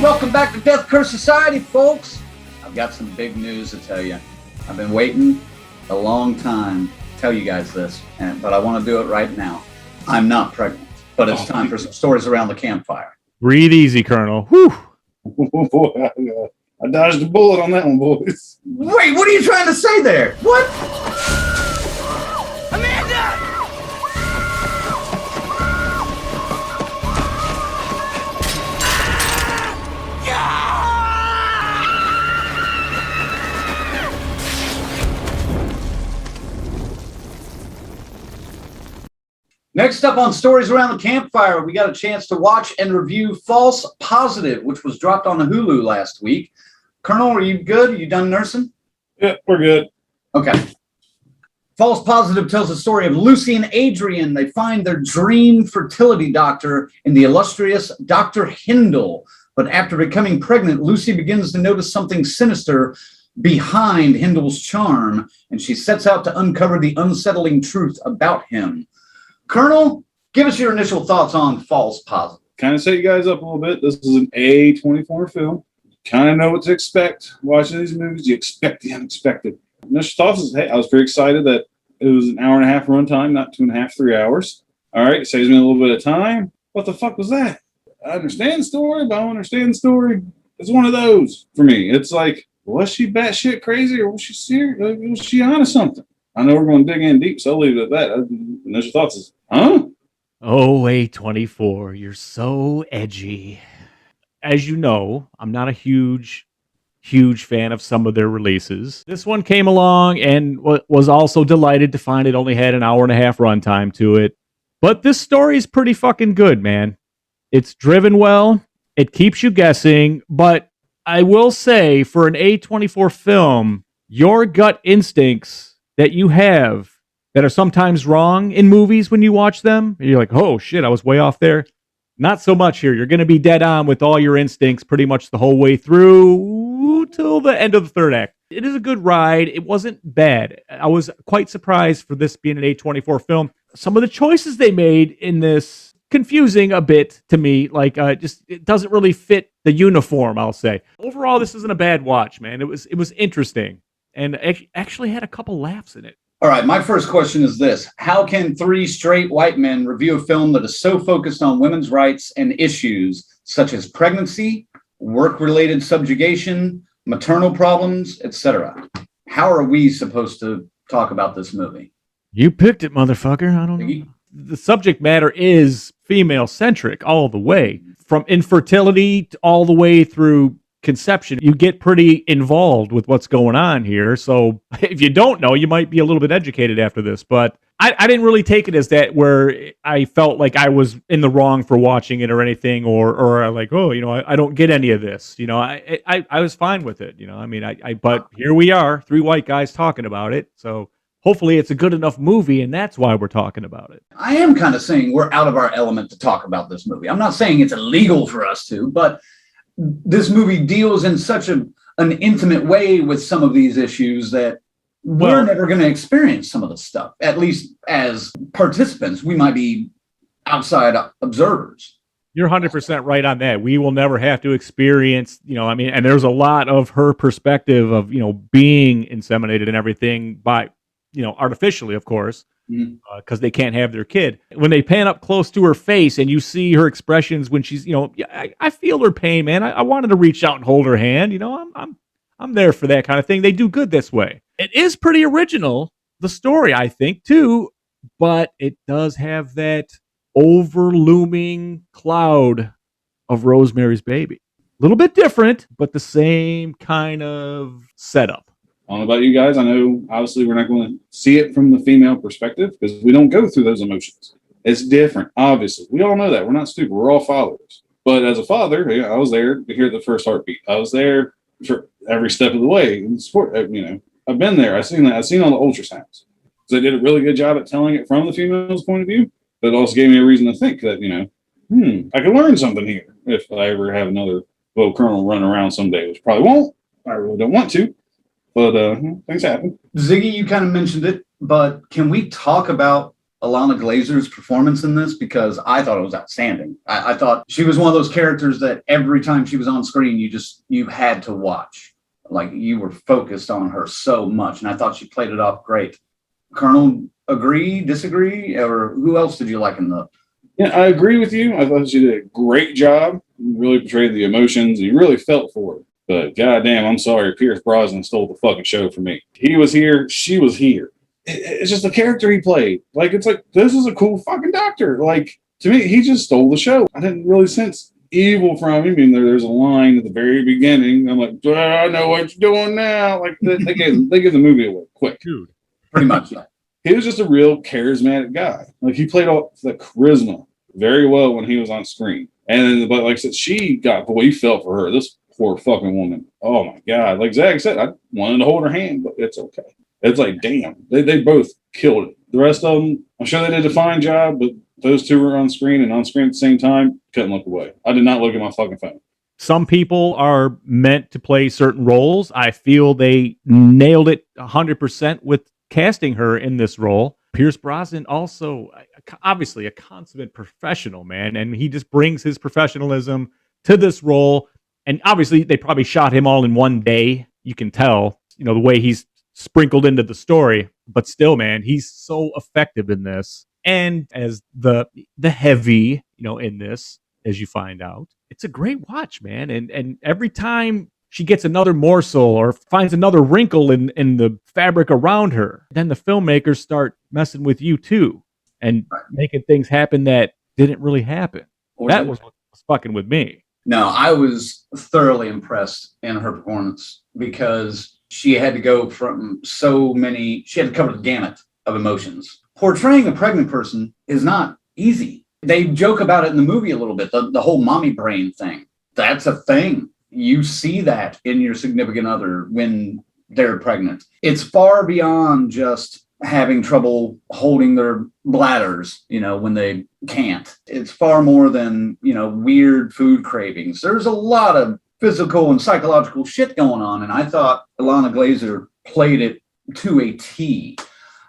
Welcome back to Death Curse Society, folks. I've got some big news to tell you. I've been waiting a long time to tell you guys this, but I want to do it right now. I'm not pregnant, but it's time for some stories around the campfire. Breathe easy, Colonel. Whew. Boy, I dodged a bullet on that one, boys. Wait, what are you trying to say there? What? Amanda! Next up on Stories Around the Campfire, we got a chance to watch and review False Positive, which was dropped on Hulu last week. Colonel, are you good? Are you done nursing? Yeah, we're good. Okay. False Positive tells the story of Lucy and Adrian. They find their dream fertility doctor in the illustrious Dr. Hindle. But after becoming pregnant, Lucy begins to notice something sinister behind Hindle's charm, and she sets out to uncover the unsettling truth about him. Colonel, give us your initial thoughts on False Positive. Kind of set you guys up a little bit. This is an A24 film. Kind of know what to expect watching these movies. You expect the unexpected. Initial thoughts is, hey, I was pretty excited that it was an hour and a half runtime, not 2.5, 3 hours. All right, it saves me a little bit of time. What the fuck was that? I understand the story, but I don't understand the story. It's one of those for me. It's like, was she batshit crazy or was she serious? Was she onto something? I know we're going to dig in deep, so I'll leave it at that. Initial thoughts is, huh? Oh, A24, you're so edgy. As you know, I'm not a huge fan of some of their releases. This one came along and was also delighted to find it only had an hour and a half runtime to it. But this story is pretty fucking good, man. It's driven well. It keeps you guessing. But I will say, for an A24 film, your gut instincts that you have that are sometimes wrong in movies when you watch them, you're like, oh shit, I was way off there. Not so much here. You're going to be dead on with all your instincts pretty much the whole way through till the end of the third act. It is a good ride. It wasn't bad. I was quite surprised for this being an A24 film. Some of the choices they made in this, confusing a bit to me, like just it doesn't really fit the uniform, I'll say. Overall, this isn't a bad watch, man. It was interesting and actually had a couple laughs in it. All right, my first question is this. How can three straight white men review a film that is so focused on women's rights and issues such as pregnancy, work-related subjugation, maternal problems, etc.? How are we supposed to talk about this movie? You picked it, motherfucker. I don't know. The subject matter is female-centric all the way. From infertility all the way through conception, you get pretty involved with what's going on here. So if you don't know, you might be a little bit educated after this. But I didn't really take it as that where I felt like I was in the wrong for watching it or anything, or like, oh, I don't get any of this. I was fine with it. But here we are, three white guys talking about it. So hopefully it's a good enough movie, and that's why we're talking about it. I am kind of saying we're out of our element to talk about this movie. I'm not saying it's illegal for us to, but this movie deals in such an intimate way with some of these issues that we're never going to experience some of the stuff. At least as participants, we might be outside observers. You're 100% right on that. We will never have to experience, and there's a lot of her perspective of, being inseminated and everything by, artificially, of course, because they can't have their kid. When they pan up close to her face and you see her expressions when she's, I feel her pain, man. I wanted to reach out and hold her hand. I'm there for that kind of thing. They do good this way. It is pretty original, the story, I think, too, but it does have that over-looming cloud of Rosemary's Baby. A little bit different, but the same kind of setup. I don't know about you guys. I know, obviously, we're not going to see it from the female perspective because we don't go through those emotions. It's different, obviously. We all know that. We're not stupid. We're all fathers. But as a father, I was there to hear the first heartbeat. I was there for every step of the way in the sport. I've been there. I've seen that. I've seen all the ultrasounds. So they did a really good job at telling it from the female's point of view. But it also gave me a reason to think that, I could learn something here if I ever have another little colonel run around someday, which probably won't. I really don't want to. But things happen. Ziggy, you kind of mentioned it, but can we talk about Alana Glazer's performance in this because I thought it was outstanding. I thought she was one of those characters that every time she was on screen, you had to watch. Like you were focused on her so much. And I thought she played it off great. Colonel, agree, disagree? Or who else did you like in the... Yeah, I agree with you. I thought she did a great job. Really portrayed the emotions. And you really felt for her. But goddamn, I'm sorry, Pierce Brosnan stole the fucking show for me. He was here, she was here. It's just the character he played. Like, it's like, this is a cool fucking doctor. Like, to me, he just stole the show. I didn't really sense evil from him. I mean, there's a line at the very beginning. I'm like, I know what you're doing now. Like, they gave the movie away quick. Dude. Pretty much. He was just a real charismatic guy. Like, he played off the charisma very well when he was on screen. And then, but like I said, she got, boy, you felt for her. This poor fucking woman. Oh my God. Like Zach said, I wanted to hold her hand, but it's okay. It's like, damn, they both killed it. The rest of them, I'm sure they did a fine job, but those two were on screen and on screen at the same time. Couldn't look away. I did not look at my fucking phone. Some people are meant to play certain roles. I feel they nailed it 100% with casting her in this role. Pierce Brosnan also, obviously, a consummate professional, man, and he just brings his professionalism to this role. And obviously, they probably shot him all in one day. You can tell, the way he's sprinkled into the story. But still, man, he's so effective in this. And as the heavy, in this, as you find out, it's a great watch, man. And every time she gets another morsel or finds another wrinkle in the fabric around her, then the filmmakers start messing with you too and making things happen that didn't really happen. That was what was fucking with me. No, I was thoroughly impressed in her performance because she had to go from she had to cover the gamut of emotions. Portraying a pregnant person is not easy. They joke about it in the movie a little bit, the whole mommy brain thing. That's a thing. You see that in your significant other when they're pregnant. It's far beyond just having trouble holding their bladders, when they can't. It's far more than, weird food cravings. There's a lot of physical and psychological shit going on. And I thought Alana Glazer played it to a T.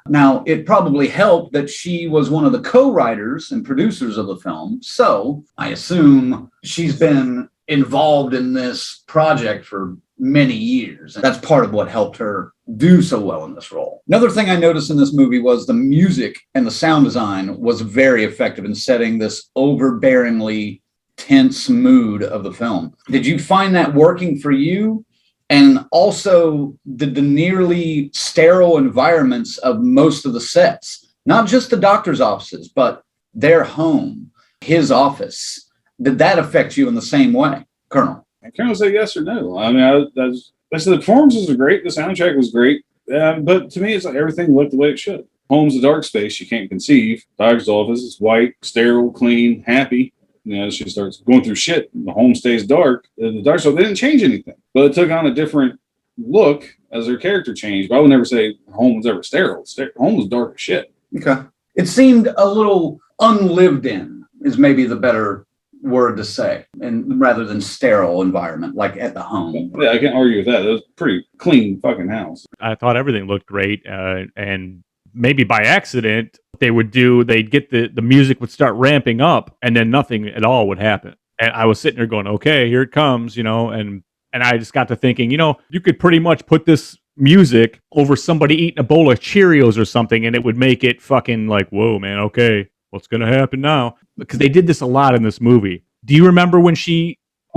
Now, it probably helped that she was one of the co-writers and producers of the film. So I assume she's been involved in this project for many years. And that's part of what helped her do so well in this role. Another thing I noticed in this movie was the music and the sound design was very effective in setting this overbearingly tense mood of the film. Did you find that working for you? And also the nearly sterile environments of most of the sets, not just the doctor's offices, but their home, his office. Did that affect you in the same way, Colonel? I can't say yes or no. I mean, the performances are great. The soundtrack was great. But to me, it's like everything looked the way it should. Home's a dark space you can't conceive. Doctor's office is white, sterile, clean, happy. She starts going through shit. The home stays dark. The dark, so they didn't change anything. But it took on a different look as her character changed. But I would never say home was ever sterile. Home was dark as shit. Okay. It seemed a little unlived in, is maybe the better word to say, and rather than sterile environment, like at the home. Yeah, I can't argue with that. It was a pretty clean fucking house. I thought everything looked great. And maybe by accident, they'd get the music would start ramping up and then nothing at all would happen. And I was sitting there going, okay, here it comes, and I just got to thinking, you could pretty much put this music over somebody eating a bowl of Cheerios or something and it would make it fucking like, whoa, man, okay, what's going to happen now? Because they did this a lot in this movie. Do you remember when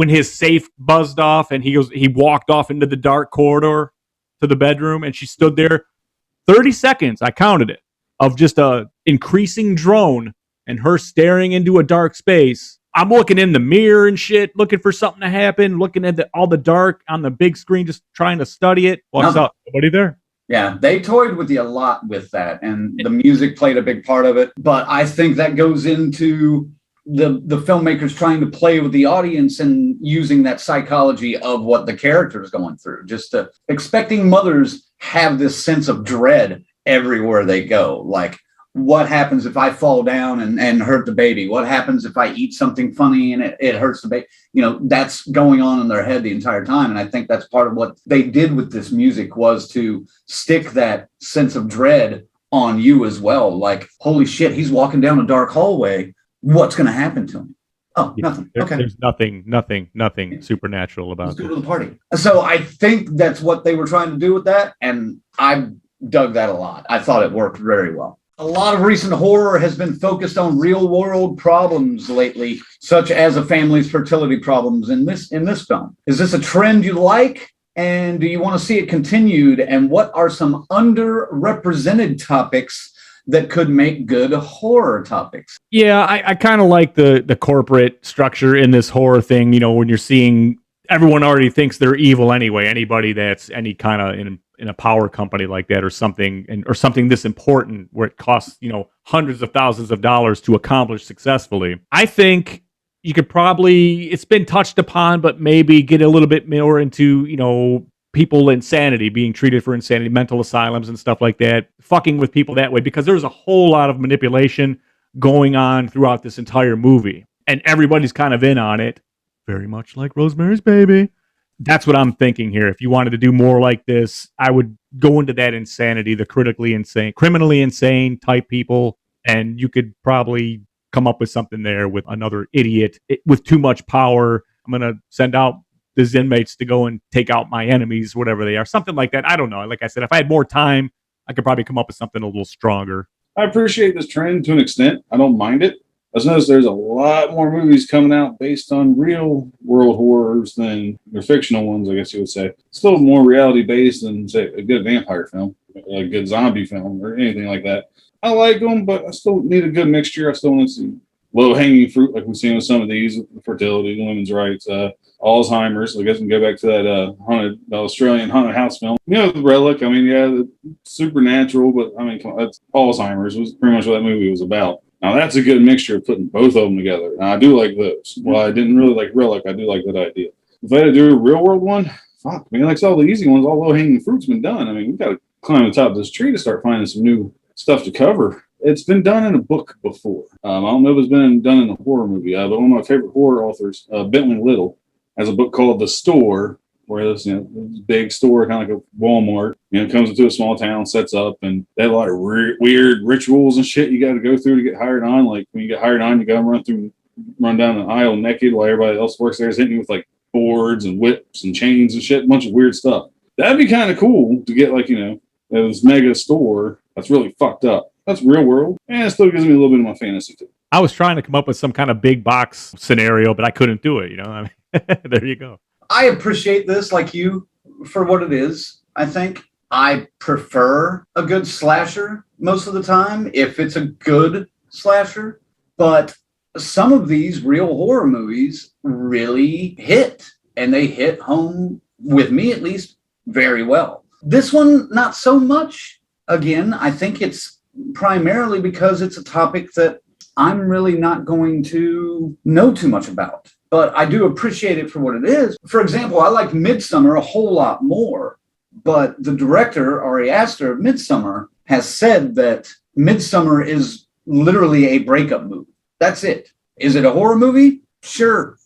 his safe buzzed off and he walked off into the dark corridor to the bedroom and she stood there 30 seconds, I counted it, of just a increasing drone and her staring into a dark space. I'm looking in the mirror and shit, looking for something to happen, looking at all the dark on the big screen, just trying to study it. What's up? Nobody there? Yeah, they toyed with you a lot with that, and the music played a big part of it. But I think that goes into the filmmakers trying to play with the audience and using that psychology of what the character is going through. Just expecting mothers have this sense of dread everywhere they go. Like, what happens if I fall down and hurt the baby? What happens if I eat something funny and it hurts the baby? That's going on in their head the entire time. And I think that's part of what they did with this music was to stick that sense of dread on you as well. Like, holy shit, he's walking down a dark hallway. What's going to happen to him? Oh, nothing. Okay. There's nothing supernatural about Let's this. go to the party. So I think that's what they were trying to do with that. And I dug that a lot. I thought it worked very well. A lot of recent horror has been focused on real world problems lately, such as a family's fertility problems in this film. Is this a trend you like? And do you want to see it continued? And what are some underrepresented topics that could make good horror topics? Yeah, I kind of like the corporate structure in this horror thing. You know, when you're seeing everyone already thinks they're evil anyway. Anybody that's any kind of in a power company like that or something this important where it costs, you know, hundreds of thousands of dollars to accomplish successfully. I think you could probably, it's been touched upon, but maybe get a little bit more into, you know, people insanity, being treated for insanity, mental asylums and stuff like that, fucking with people that way, because there's a whole lot of manipulation going on throughout this entire movie. And everybody's kind of in on it, very much like Rosemary's Baby. That's what I'm thinking here. If you wanted to do more like this, I would go into that insanity, the critically insane, criminally insane type people, and you could probably come up with something there with another idiot with too much power. I'm going to send out these inmates to go and take out my enemies, whatever they are, something like that. I don't know. Like I said, if I had more time, I could probably come up with something a little stronger. I appreciate this trend to an extent. I don't mind it. I just noticed there's a lot more movies coming out based on real world horrors than their fictional ones, I guess you would say. Still more reality based than, say, a good vampire film, a good zombie film, or anything like that. I like them, but I still need a good mixture. I still want to see low-hanging fruit like we've seen with some of these, fertility, women's rights, Alzheimer's. I guess we can go back to that Australian haunted house film. You know, The Relic. I mean, yeah, the supernatural, but I mean, that's Alzheimer's was pretty much what that movie was about. Now, that's a good mixture of putting both of them together. And I do like those. Well, I didn't really like Relic. I do like that idea. If I had to do a real-world one, fuck, man, like all the easy ones, all low-hanging fruit's been done. I mean, we've got to climb the top of this tree to start finding some new stuff to cover. It's been done in a book before. I don't know if it's been done in a horror movie, but one of my favorite horror authors, Bentley Little, has a book called The Store, where this, you know, this big store, kind of like a Walmart, you know, comes into a small town, sets up, and they have a lot of weird rituals and shit you got to go through to get hired on. Like when you get hired on, you got to run down the aisle naked while everybody else works there is hitting you with like boards and whips and chains and shit, a bunch of weird stuff. That'd be kind of cool to get, like, you know, this mega store that's really fucked up. That's real world, and it still gives me a little bit of my fantasy too. I was trying to come up with some kind of big box scenario, but I couldn't do it. You know, I mean, there you go. I appreciate this, like you, for what it is. I think I prefer a good slasher most of the time if it's a good slasher, but some of these real horror movies really hit, and they hit home with me at least very well. This one, not so much. Again, I think it's primarily because it's a topic that I'm really not going to know too much about, but I do appreciate it for what it is. For example, I like Midsommar a whole lot more, but the director, Ari Aster of Midsommar, has said that Midsommar is literally a breakup movie. That's it. Is it a horror movie? Sure,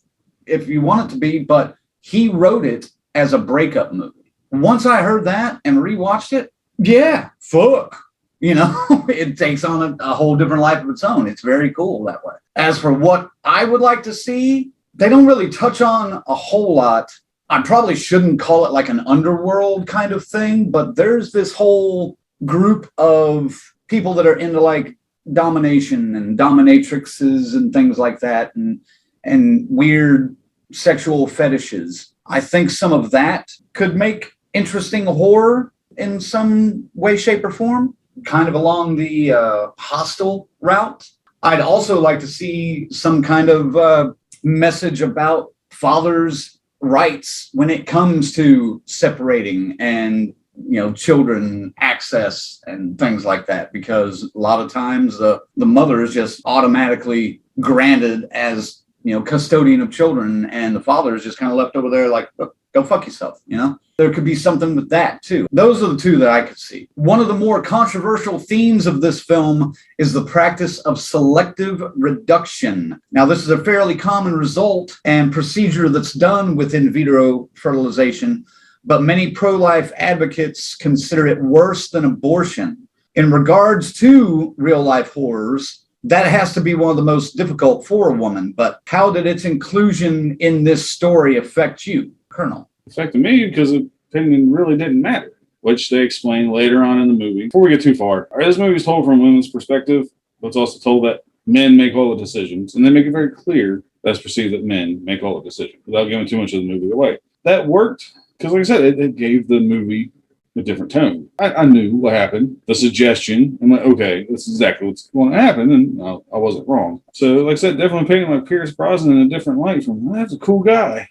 if you want it to be, but he wrote it as a breakup movie. Once I heard that and rewatched it, yeah, fuck. You know, it takes on a whole different life of its own. It's very cool that way. As for what I would like to see, they don't really touch on a whole lot. I probably shouldn't call it like an underworld kind of thing, but there's this whole group of people that are into like domination and dominatrixes and things like that, and weird sexual fetishes. I think some of that could make interesting horror in some way, shape, or form, kind of along the hostile route. I'd also like to see some kind of message about fathers' rights when it comes to separating and, you know, children access and things like that, because a lot of times the mother is just automatically granted as, you know, custodian of children, and the father is just kind of left over there like, look, go fuck yourself, you know? There could be something with that too. Those are the two that I could see. One of the more controversial themes of this film is the practice of selective reduction. Now, this is a fairly common result and procedure that's done with in vitro fertilization, but many pro-life advocates consider it worse than abortion. In regards to real life horrors, that has to be one of the most difficult for a woman. But how did its inclusion in this story affect you, Colonel? It affected me because opinion really didn't matter, which they explain later on in the movie. Before we get too far, this movie is told from women's perspective, but it's also told that men make all the decisions, and they make it very clear that it's perceived that men make all the decisions without giving too much of the movie away. That worked because, like I said, it gave the movie a different tone. I knew what happened, the suggestion. I'm like, okay, this is exactly what's going to happen, and I wasn't wrong. So, like I said, definitely painting like Pierce Brosnan in a different light from, that's a cool guy.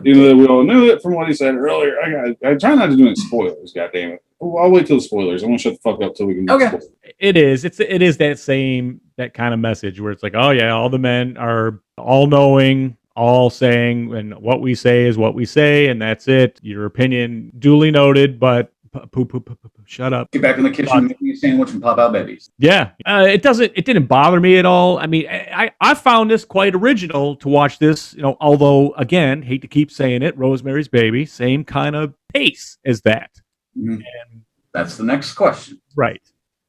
Even though we all knew it from what he said earlier. I try not to do any spoilers, goddammit. I'll wait till the spoilers. I want to shut the fuck up till we can Okay. spoilers. It is. It is that kind of message where it's like, oh yeah, all the men are all knowing, all saying, and what we say is what we say, and that's it. Your opinion duly noted, but shut up. Get back in the kitchen, make me a sandwich, and pop out babies. Yeah, it didn't bother me at all. I mean, I found this quite original to watch this. Although again, hate to keep saying it, Rosemary's Baby, same kind of pace as that. Mm-hmm. And that's the next question. Right.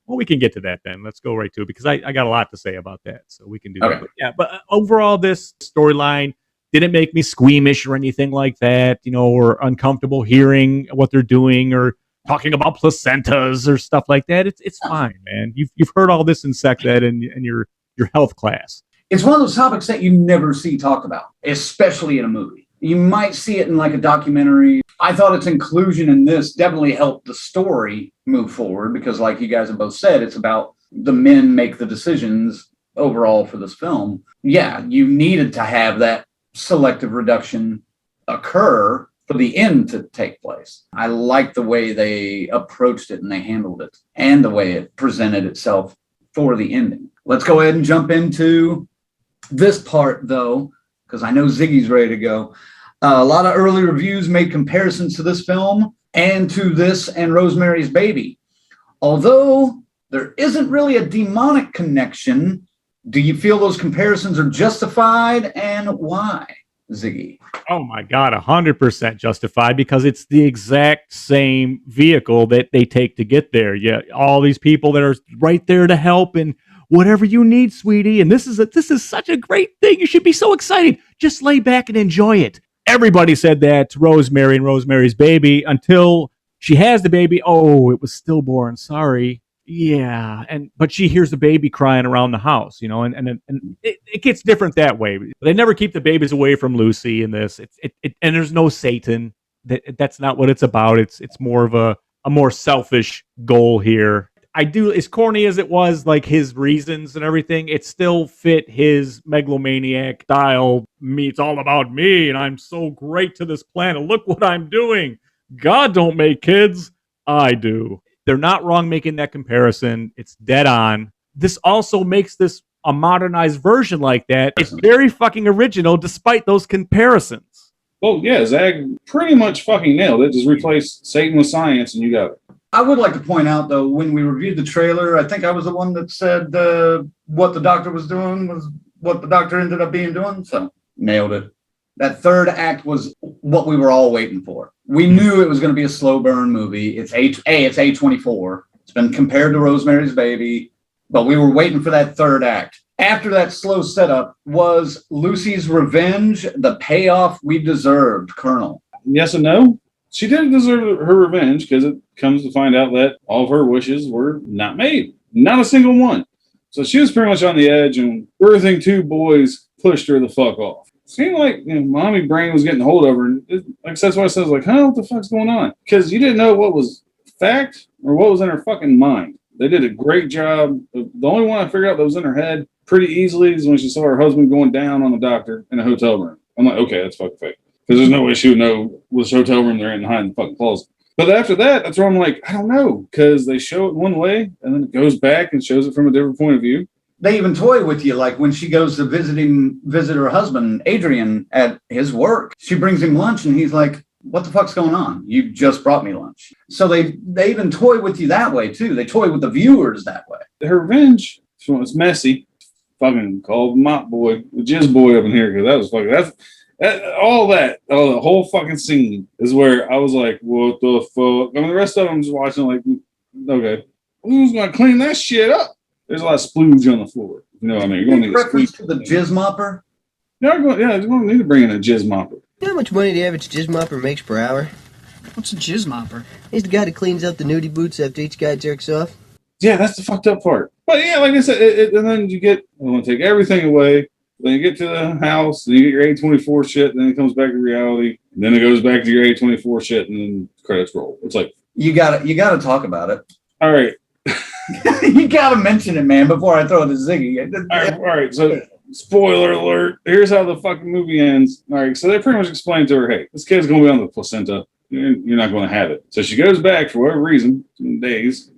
Well, we can get to that then. Let's go right to it because I got a lot to say about that, so we can do Okay. that. But yeah, but overall, this storyline didn't make me squeamish or anything like that, or uncomfortable hearing what they're doing or talking about placentas or stuff like that. It's fine, man. You've heard all this in sex ed and your health class. It's one of those topics that you never see talked about, especially in a movie. You might see it in like a documentary. I thought its inclusion in this definitely helped the story move forward because, like you guys have both said, it's about the men make the decisions overall for this film. Yeah, you needed to have that selective reduction occur for the end to take place. I like the way they approached it and they handled it and the way it presented itself for the ending. Let's go ahead and jump into this part, though, because I know Ziggy's ready to go. A lot of early reviews made comparisons to this film and to this and Rosemary's Baby. Although there isn't really a demonic connection, do you feel those comparisons are justified and why, Ziggy? Oh my God, 100% justified because it's the exact same vehicle that they take to get there. Yeah, all these people that are right there to help and whatever you need, sweetie. And this is such a great thing. You should be so excited. Just lay back and enjoy it. Everybody said that to Rosemary and Rosemary's Baby until she has the baby. Oh, it was stillborn. Sorry. Yeah, but she hears the baby crying around the house, and it gets different that way. They never keep the babies away from Lucy in this. And there's no Satan. That's not what it's about. It's more of a more selfish goal here. I do, as corny as it was, like his reasons and everything, it still fit his megalomaniac style. It's all about me, and I'm so great to this planet. Look what I'm doing. God don't make kids. I do. They're not wrong making that comparison. It's dead on. This also makes this a modernized version like that. It's very fucking original despite those comparisons. Well, yeah, Zag pretty much fucking nailed it. Just replace Satan with science and you got it. I would like to point out, though, when we reviewed the trailer, I think I was the one that said what the doctor was doing was what the doctor ended up being doing. So nailed it. That third act was what we were all waiting for. We knew it was going to be a slow burn movie. It's A24. It's been compared to Rosemary's Baby, but we were waiting for that third act. After that slow setup, was Lucy's revenge the payoff we deserved, Colonel? Yes and no. She didn't deserve her revenge because it comes to find out that all of her wishes were not made. Not a single one. So she was pretty much on the edge, and birthing two boys pushed her the fuck off. Seemed like mommy brain was getting hold of her. And that's why I said, what the fuck's going on? Because you didn't know what was fact or what was in her fucking mind. They did a great job. The only one I figured out that was in her head pretty easily is when she saw her husband going down on the doctor in a hotel room. I'm like, okay, that's fucking fake. Because there's no way she would know which hotel room they're in behind the fucking closet. But after that, that's where I'm like, I don't know. Because they show it one way and then it goes back and shows it from a different point of view. They even toy with you, like when she goes to visit her husband, Adrian, at his work. She brings him lunch and he's like, what the fuck's going on? You just brought me lunch. So they even toy with you that way, too. They toy with the viewers that way. Her revenge, it's messy. Fucking called Mop Boy, the Jizz Boy up in here, because that was fucking, the whole fucking scene is where I was like, what the fuck? I mean, the rest of them just watching like, okay. Who's gonna clean that shit up? There's a lot of splooge on the floor. You know what I mean? You're gonna need a Reference squeak. to the jizz mopper. You're gonna need to bring in a jizz mopper. You know how much money the average jizz mopper makes per hour? What's a jizz mopper? He's the guy that cleans up the nudie boots after each guy jerks off. Yeah, that's the fucked up part. But yeah, like I said, and then you get, I want to take everything away. Then you get to the house, then you get your A24 shit, then it comes back to reality. And then it goes back to your A24 shit, and then credits roll. It's like, You gotta talk about it. all right. You gotta mention it, man, before I throw it to Ziggy. All right. So, spoiler alert. Here's how the fucking movie ends. All right. So they pretty much explained to her, hey, this kid's going to be on the placenta. You're not going to have it. So she goes back for whatever reason, some days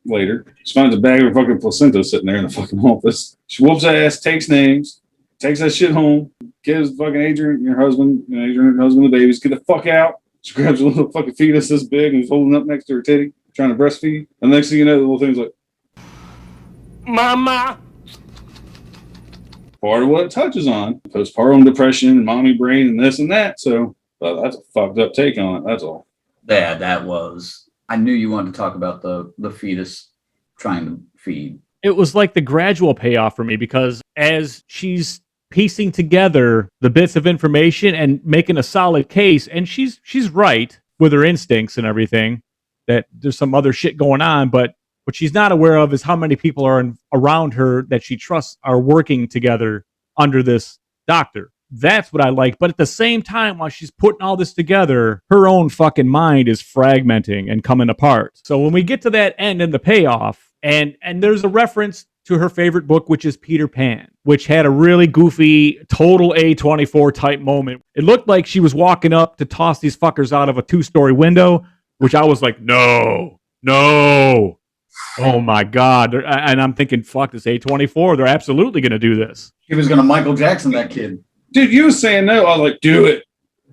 later. She finds a bag of fucking placenta sitting there in the fucking office. She whoops ass, takes names, takes that shit home, gives fucking Adrian, her husband, the babies, get the fuck out. She grabs a little fucking fetus this big and is holding up next to her titty, trying to breastfeed. And the next thing you know, the little thing's like, Mama. Part of what it touches on, postpartum depression and mommy brain and this and that. So that's a fucked up take on it. That's all. Yeah, that was. I knew you wanted to talk about the fetus trying to feed. It was like the gradual payoff for me because as she's piecing together the bits of information and making a solid case, and she's right with her instincts and everything, that there's some other shit going on, but what she's not aware of is how many people are around her that she trusts are working together under this doctor. That's what I like. But at the same time, while she's putting all this together, her own fucking mind is fragmenting and coming apart. So when we get to that end and the payoff, and there's a reference to her favorite book, which is Peter Pan, which had a really goofy, total A24 type moment. It looked like she was walking up to toss these fuckers out of a 2-story window, which I was like, no. Oh my God. And I'm thinking, fuck this A24. They're absolutely going to do this. He was going to Michael Jackson that kid. Dude, you were saying no. I was like, do it.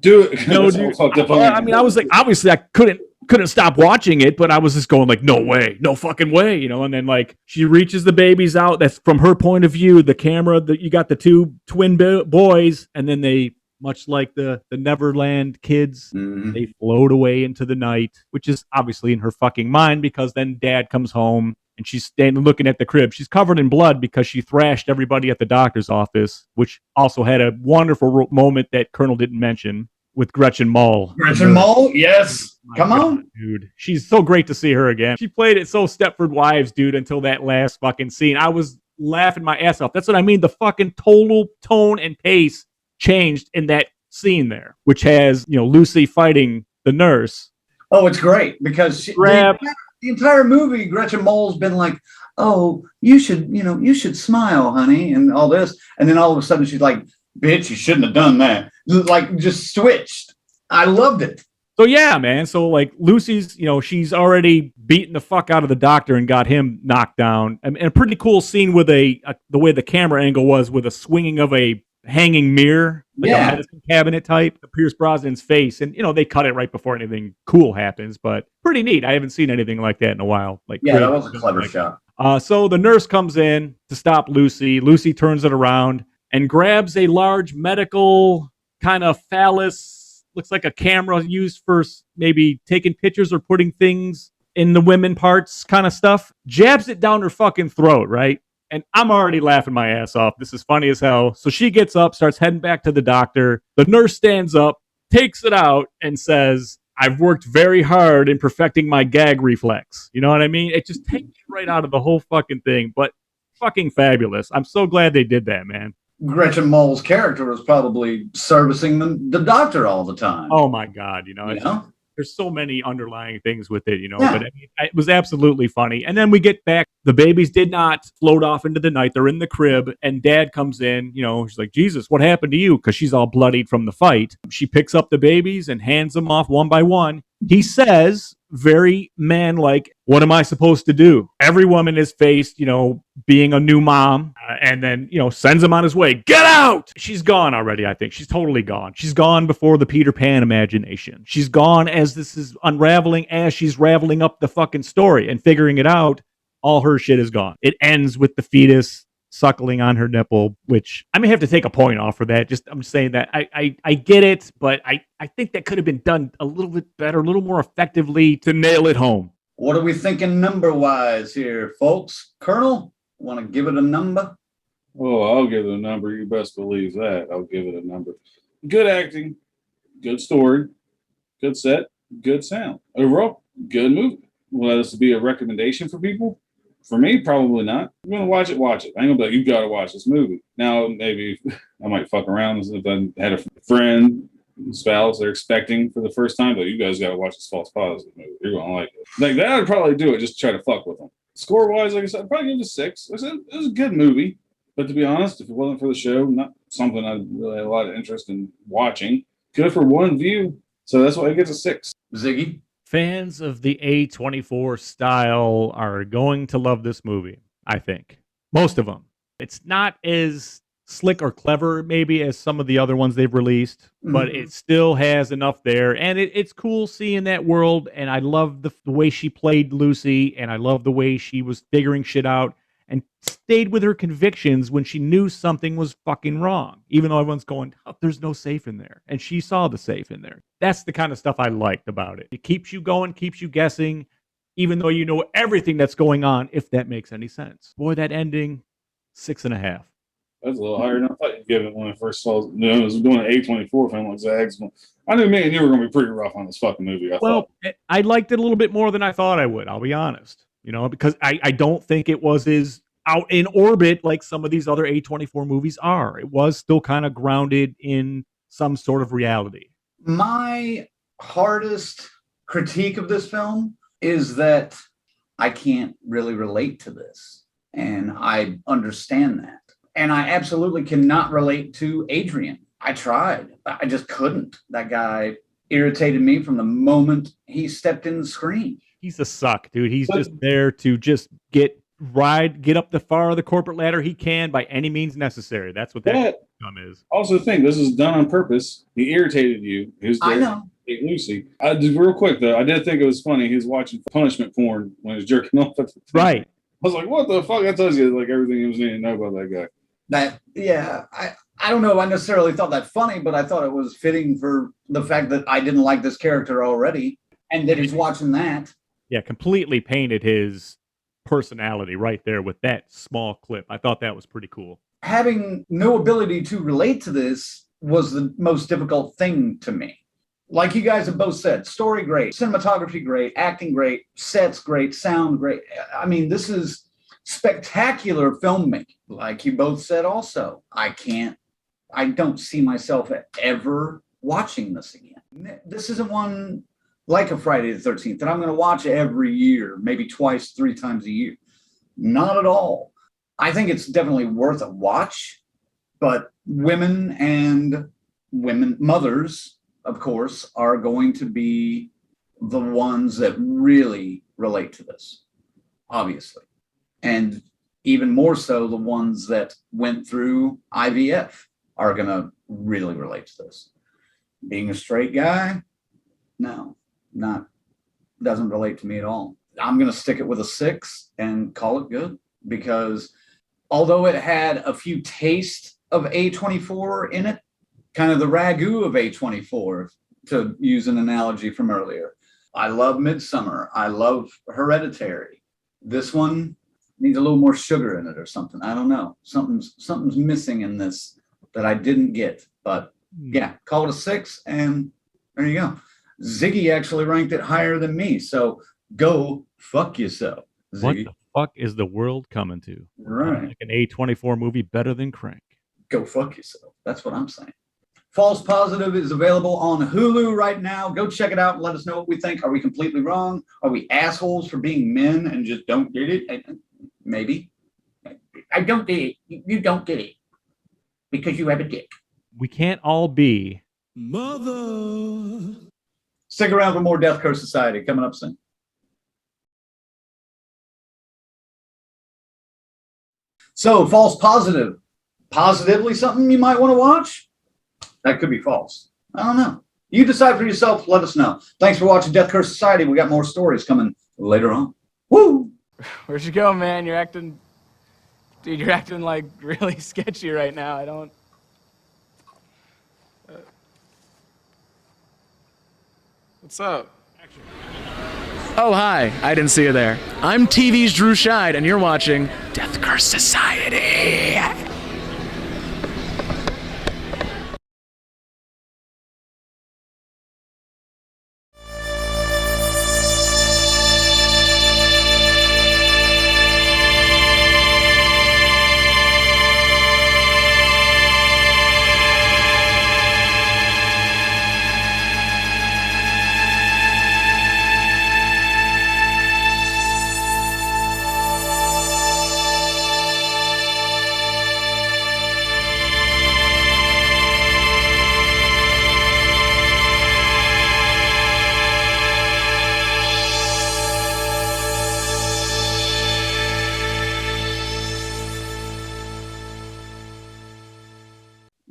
No, dude. I mean, I was like, obviously I couldn't stop watching it, but I was just going like, no way, no fucking way, you know? And then like she reaches the babies out. That's from her point of view, the camera that you got the two twin boys, and then they, much like the Neverland kids, they float away into the night, which is obviously in her fucking mind because then dad comes home and she's standing looking at the crib. She's covered in blood because she thrashed everybody at the doctor's office, which also had a wonderful moment that Colonel didn't mention with Gretchen Mol. Gretchen Mol? Yes. Come on. Dude. She's so great to see her again. She played it so Stepford Wives, dude, until that last fucking scene. I was laughing my ass off. That's what I mean. The fucking total tone and pace changed in that scene there, which has, Lucy fighting the nurse. Oh, it's great because the entire movie, Gretchen Mol's been like, oh, you should smile, honey, and all this. And then all of a sudden she's like, bitch, you shouldn't have done that. Like, just switched. I loved it. So yeah, man. So like Lucy's, she's already beaten the fuck out of the doctor and got him knocked down. And a pretty cool scene with the way the camera angle was with a swinging of a hanging mirror, like a medicine cabinet type, Pierce Brosnan's face. And, they cut it right before anything cool happens, but pretty neat. I haven't seen anything like that in a while. Like, yeah, that was a clever shot. So the nurse comes in to stop Lucy. Lucy turns it around and grabs a large medical kind of phallus, looks like a camera used for maybe taking pictures or putting things in the women parts kind of stuff, jabs it down her fucking throat, right? And I'm already laughing my ass off. This is funny as hell. So she gets up, starts heading back to the doctor. The nurse stands up, takes it out, and says, I've worked very hard in perfecting my gag reflex. You know what I mean? It just takes you right out of the whole fucking thing, but fucking fabulous. I'm so glad they did that, man. Gretchen Mol's character was probably servicing the doctor all the time. Oh my God. There's so many underlying things with it, but I mean, it was absolutely funny. And then we get back. The babies did not float off into the night. They're in the crib and dad comes in, she's like, Jesus, what happened to you? Because she's all bloodied from the fight. She picks up the babies and hands them off one by one. He says, very man-like, what am I supposed to do? Every woman is faced, being a new mom, and then, sends him on his way. Get out! She's gone already, I think. She's totally gone. She's gone before the Peter Pan imagination. She's gone as this is unraveling, as she's raveling up the fucking story and figuring it out. All her shit is gone. It ends with the fetus suckling on her nipple, which I may have to take a point off for that. I'm saying that I get it, but I think that could have been done a little bit better, a little more effectively to nail it home. What are we thinking number-wise here, folks? Colonel, want to give it a number? Oh, I'll give it a number. You best believe that. I'll give it a number. Good acting, good story, good set, good sound. Overall, good movie. Will this be a recommendation for people? For me, probably not. If you're gonna watch it, watch it. I ain't gonna be like, you gotta watch this movie. Now, maybe I might fuck around if I had a friend, spouse they're expecting for the first time, but you guys gotta watch this false positive movie. You're gonna like it. Like that, I'd probably do it just to try to fuck with them. Score wise, like I said, I'd probably give it a 6. Like I said, it was a good movie. But to be honest, if it wasn't for the show, not something I really had a lot of interest in watching. Good for one view. So that's why it gets a 6. Ziggy? Fans of the A24 style are going to love this movie, I think. Most of them. It's not as slick or clever, maybe, as some of the other ones they've released, but it still has enough there. And it's cool seeing that world. And I love the way she played Lucy, and I love the way she was figuring shit out and stayed with her convictions when she knew something was fucking wrong, even though everyone's going, oh, there's no safe in there. And she saw the safe in there. That's the kind of stuff I liked about it. It keeps you going, keeps you guessing, even though you know everything that's going on, if that makes any sense. Boy, that ending, 6.5. That's a little higher than I thought you'd give it when I first saw it. It was doing an A24 film like Zags. I knew me and you were going to be pretty rough on this fucking movie. I thought. I liked it a little bit more than I thought I would, I'll be honest. Because I don't think it was as out in orbit like some of these other A24 movies are. It was still kind of grounded in some sort of reality. My hardest critique of this film is that I can't really relate to this. And I understand that. And I absolutely cannot relate to Adrian. I tried. I just couldn't. That guy irritated me from the moment he stepped in the screen. He's a suck, dude. He's just there to just get up the far of the corporate ladder he can by any means necessary. That's what that is. Also, think this is done on purpose. He irritated you. I know. Lucy. Real quick though, I did think it was funny. He was watching punishment porn when he was jerking off. Right. I was like, what the fuck? That tells you like everything you was needing to know about that guy. I don't know if I necessarily thought that funny, but I thought it was fitting for the fact that I didn't like this character already, and that he's watching that. Yeah, completely painted his personality right there with that small clip. I thought that was pretty cool. Having no ability to relate to this was the most difficult thing to me. Like you guys have both said, story great, cinematography great, acting great, sets great, sound great. I mean, this is spectacular filmmaking. Like you both said also, I don't see myself ever watching this again. This isn't one like a Friday the 13th that I'm going to watch every year, maybe twice, 3 times a year. Not at all. I think it's definitely worth a watch, but women mothers, of course, are going to be the ones that really relate to this, obviously. And even more so, the ones that went through IVF are going to really relate to this. Being a straight guy, no, doesn't relate to me at all. I'm going to stick it with a 6 and call it good, because although it had a few tastes of A24 in it, kind of the ragu of A24, to use an analogy from earlier. I love Midsommar. I love Hereditary. This one needs a little more sugar in it or something. I don't know. Something's missing in this that I didn't get. But yeah, call it a 6, and there you go. Ziggy actually ranked it higher than me, so go fuck yourself, Ziggy. What the fuck is the world coming to? Right. Like an A24 movie better than Crank. Go fuck yourself. That's what I'm saying. False Positive is available on Hulu right now. Go check it out and let us know what we think. Are we completely wrong? Are we assholes for being men and just don't get it? Maybe. I don't get it. You don't get it because you have a dick. We can't all be Mother. Stick around for more Death Curse Society coming up soon. So, false positive. Positively something you might want to watch? That could be false. I don't know. You decide for yourself. Let us know. Thanks for watching Death Curse Society. We got more stories coming later on. Woo! Where'd you go, man? You're acting like really sketchy right now. I don't... What's up? Action. Oh, hi. I didn't see you there. I'm TV's Drew Scheid, and you're watching Death Curse Society.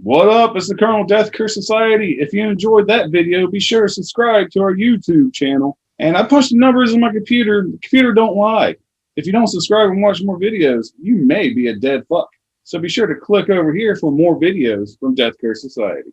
What up? It's the Colonel Death Curse Society. If you enjoyed that video, be sure to subscribe to our YouTube channel. And I punched the numbers in my computer. The computer don't lie. If you don't subscribe and watch more videos, you may be a dead fuck. So be sure to click over here for more videos from Death Curse Society.